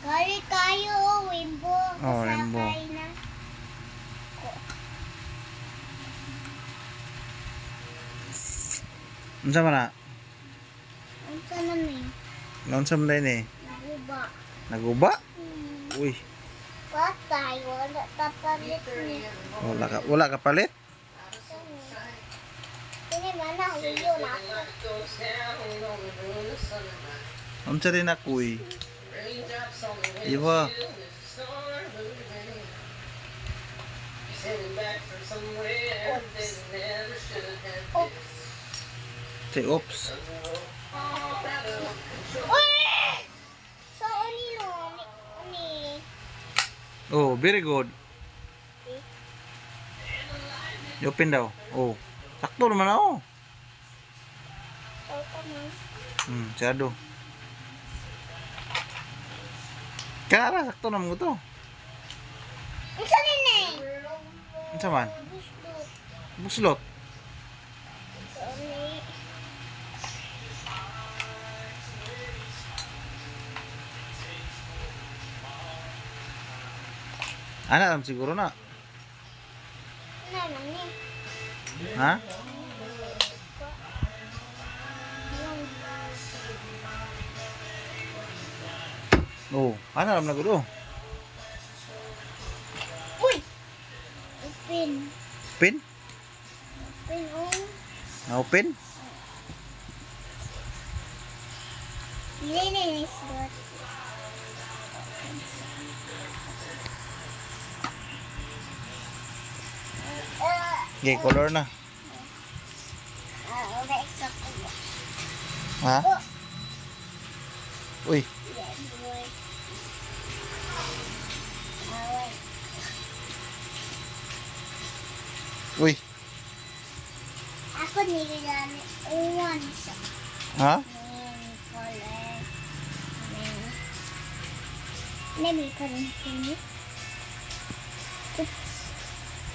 Kali kayo, Wimbo. Oh, Wimbo. Kasakay na. Unsa man na? Ang sana may Unsa man din eh? naguba. Naguba? Uy, Patay, wala tapalit ni. wala ka palit? Kini mana huyo na ako. Unsa din ako eh? Iwa. Oops. Say oops. Uy! So, uni no, uni. Oh, very good. Open daw. Oh. Sakto naman ako. So, tama. Siyado. Kaya sakto naman ko to. Ang sana na eh. Unsa man? Gusto. Buslot. So, uni. Ana lang siguro na. Ano na ni? Ha? Oh, ana lang na gud. Uy! Open. Pin? Open, oh. Na-open? Hindi na yung slot. Okay, color na. Okay, extra color. Ha? Oh! Uy, Yeah, boy. Alright. uy. Ako nilagamit uwan sa Ha? main color. Nabi ko rin sini. Oops.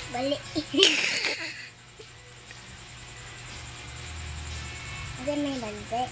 Balik. Ada may balik.